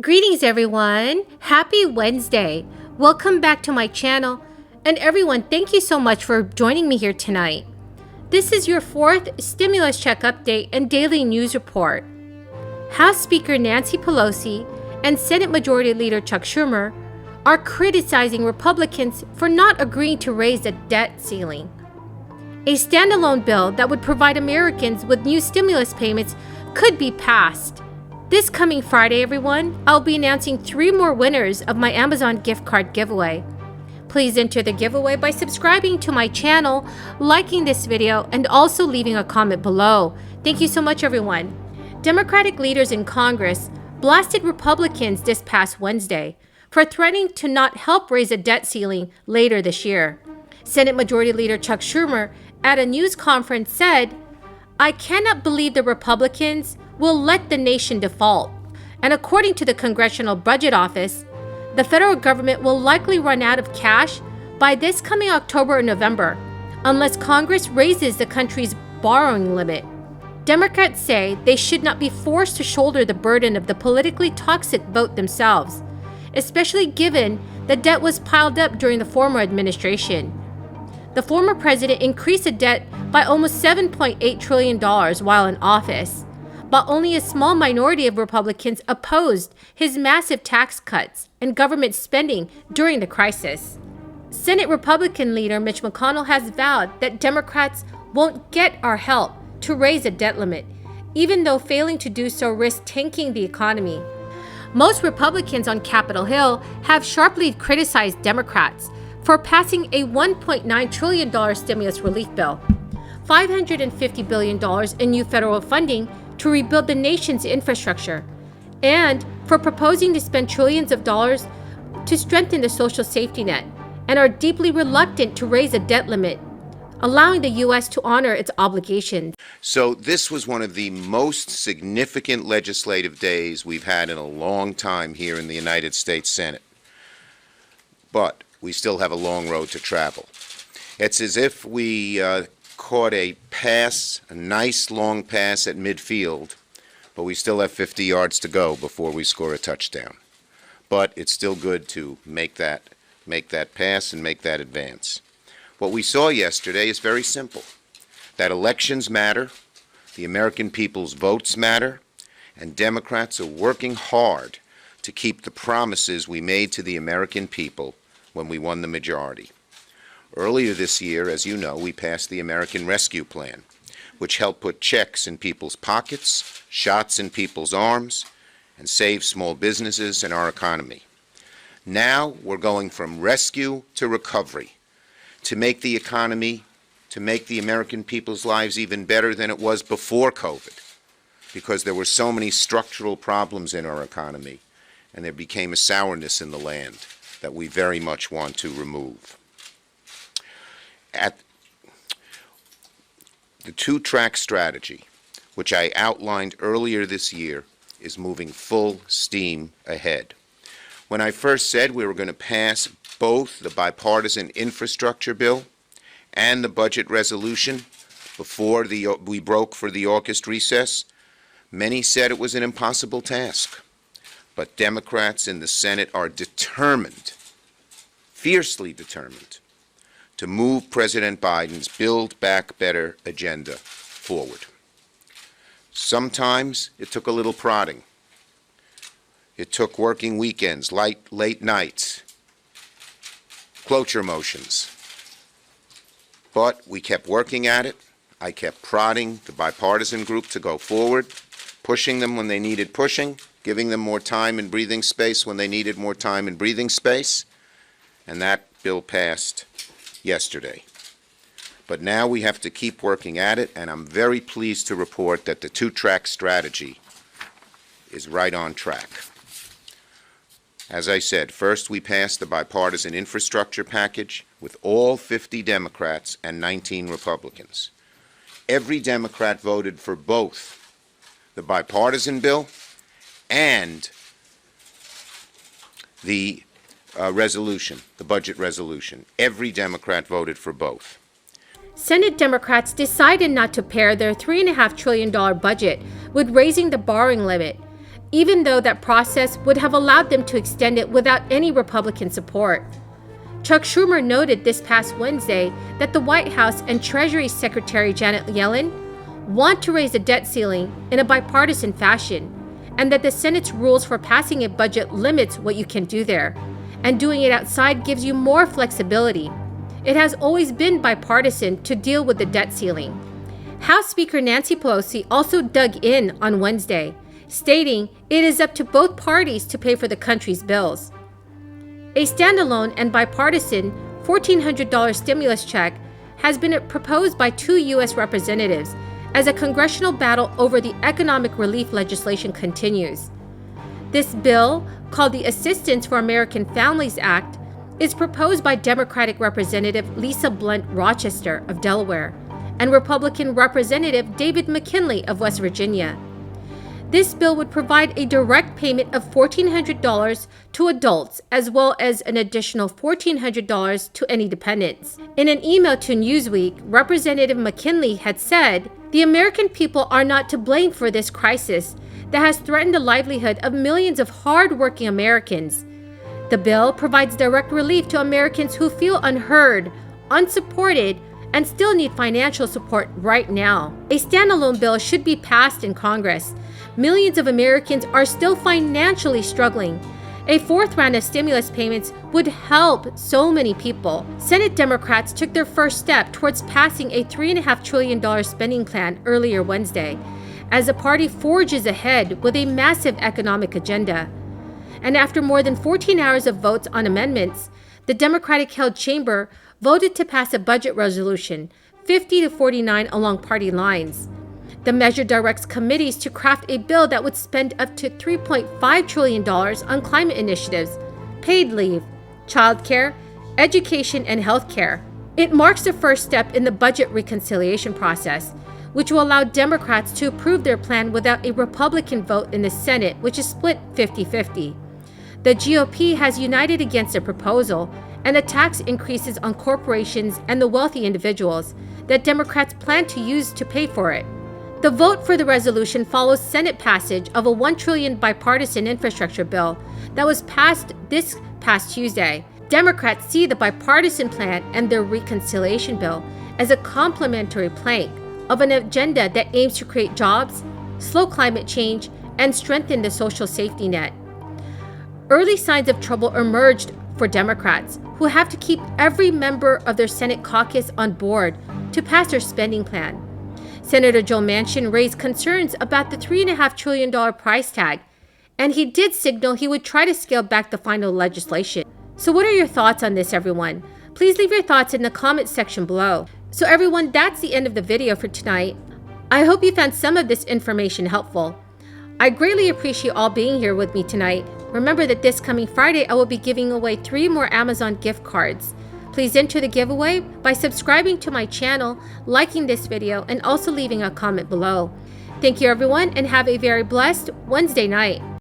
Greetings, everyone. Happy Wednesday. Welcome back to my channel. And everyone, thank you so much for joining me here tonight. This is your fourth stimulus check update and daily news report. House Speaker Nancy Pelosi and Senate Majority Leader Chuck Schumer are criticizing Republicans for not agreeing to raise the debt ceiling. A standalone bill that would provide Americans with new stimulus payments could be passed. This coming Friday, everyone, I'll be announcing 3 more winners of my Amazon gift card giveaway. Please enter the giveaway by subscribing to my channel, liking this video, and also leaving a comment below. Thank you so much, everyone. Democratic leaders in Congress blasted Republicans this past Wednesday for threatening to not help raise a debt ceiling later this year. Senate Majority Leader Chuck Schumer at a news conference said, "I cannot believe the Republicans will let the nation default. And according to the Congressional Budget Office, the federal government will likely run out of cash by this coming October or November, unless Congress raises the country's borrowing limit." Democrats say they should not be forced to shoulder the burden of the politically toxic vote themselves, especially given the debt was piled up during the former administration. The former president increased the debt by almost $7.8 trillion while in office, but only a small minority of Republicans opposed his massive tax cuts and government spending during the crisis. Senate Republican leader Mitch McConnell has vowed that Democrats won't get our help to raise the debt limit, even though failing to do so risks tanking the economy. Most Republicans on Capitol Hill have sharply criticized Democrats for passing a $1.9 trillion stimulus relief bill, $550 billion in new federal funding to rebuild the nation's infrastructure, and for proposing to spend trillions of dollars to strengthen the social safety net, and are deeply reluctant to raise a debt limit, allowing the U.S. to honor its obligations. So this was one of the most significant legislative days we've had in a long time here in the United States Senate. But we still have a long road to travel. It's as if we caught a pass, a nice long pass at midfield, but we still have 50 yards to go before we score a touchdown. But it's still good to make that pass and make that advance. What we saw yesterday is very simple, that elections matter, the American people's votes matter, and Democrats are working hard to keep the promises we made to the American people when we won the majority. Earlier this year, as you know, we passed the American Rescue Plan, which helped put checks in people's pockets, shots in people's arms, and save small businesses and our economy. Now we're going from rescue to recovery, to make the economy, to make the American people's lives even better than it was before COVID, because there were so many structural problems in our economy, and there became a sourness in the land that we very much want to remove. At the two-track strategy, which I outlined earlier this year, is moving full steam ahead. When I first said we were going to pass both the bipartisan infrastructure bill and the budget resolution before we broke for the August recess, many said it was an impossible task. But Democrats in the Senate are determined, fiercely determined, to move President Biden's Build Back Better agenda forward. Sometimes it took a little prodding. It took working weekends, late nights, cloture motions. But we kept working at it. I kept prodding the bipartisan group to go forward, pushing them when they needed pushing, giving them more time and breathing space when they needed more time and breathing space, and that bill passed yesterday. But now we have to keep working at it, and I'm very pleased to report that the two-track strategy is right on track. As I said, first we passed the bipartisan infrastructure package with all 50 Democrats and 19 Republicans. Every Democrat voted for both the bipartisan bill and the resolution, the budget resolution. Every Democrat voted for both. Senate Democrats decided not to pair their $3.5 trillion budget with raising the borrowing limit, even though that process would have allowed them to extend it without any Republican support. Chuck Schumer noted this past Wednesday that the White House and Treasury Secretary Janet Yellen want to raise the debt ceiling in a bipartisan fashion, and that the Senate's rules for passing a budget limits what you can do there, and doing it outside gives you more flexibility. It has always been bipartisan to deal with the debt ceiling. House Speaker Nancy Pelosi also dug in on Wednesday, stating it is up to both parties to pay for the country's bills. A standalone and bipartisan $1,400 stimulus check has been proposed by 2 U.S. representatives as a congressional battle over the economic relief legislation continues. This bill, called the Assistance for American Families Act, is proposed by Democratic Representative Lisa Blunt Rochester of Delaware and Republican Representative David McKinley of West Virginia. This bill would provide a direct payment of $1,400 to adults, as well as an additional $1,400 to any dependents. In an email to Newsweek, Representative McKinley had said, "The American people are not to blame for this crisis that has threatened the livelihood of millions of hard-working Americans. The bill provides direct relief to Americans who feel unheard, unsupported, and still need financial support right now. A standalone bill should be passed in Congress. Millions of Americans are still financially struggling. A fourth round of stimulus payments would help so many people." Senate Democrats took their first step towards passing a $3.5 trillion spending plan earlier Wednesday, as the party forges ahead with a massive economic agenda. And after more than 14 hours of votes on amendments, the Democratic-held chamber voted to pass a budget resolution, 50-49 along party lines. The measure directs committees to craft a bill that would spend up to $3.5 trillion on climate initiatives, paid leave, childcare, education, and healthcare. It marks the first step in the budget reconciliation process, which will allow Democrats to approve their plan without a Republican vote in the Senate, which is split 50-50. The GOP has united against the proposal and the tax increases on corporations and the wealthy individuals that Democrats plan to use to pay for it. The vote for the resolution follows Senate passage of a $1 trillion bipartisan infrastructure bill that was passed this past Tuesday. Democrats see the bipartisan plan and their reconciliation bill as a complementary plank of an agenda that aims to create jobs, slow climate change, and strengthen the social safety net. Early signs of trouble emerged for Democrats, who have to keep every member of their Senate caucus on board to pass their spending plan. Senator Joe Manchin raised concerns about the $3.5 trillion price tag, and he did signal he would try to scale back the final legislation. So what are your thoughts on this, everyone? Please leave your thoughts in the comments section below. So everyone, that's the end of the video for tonight. I hope you found some of this information helpful. I greatly appreciate all being here with me tonight. Remember that this coming Friday, I will be giving away 3 more Amazon gift cards. Please enter the giveaway by subscribing to my channel, liking this video, and also leaving a comment below. Thank you everyone, and have a very blessed Wednesday night.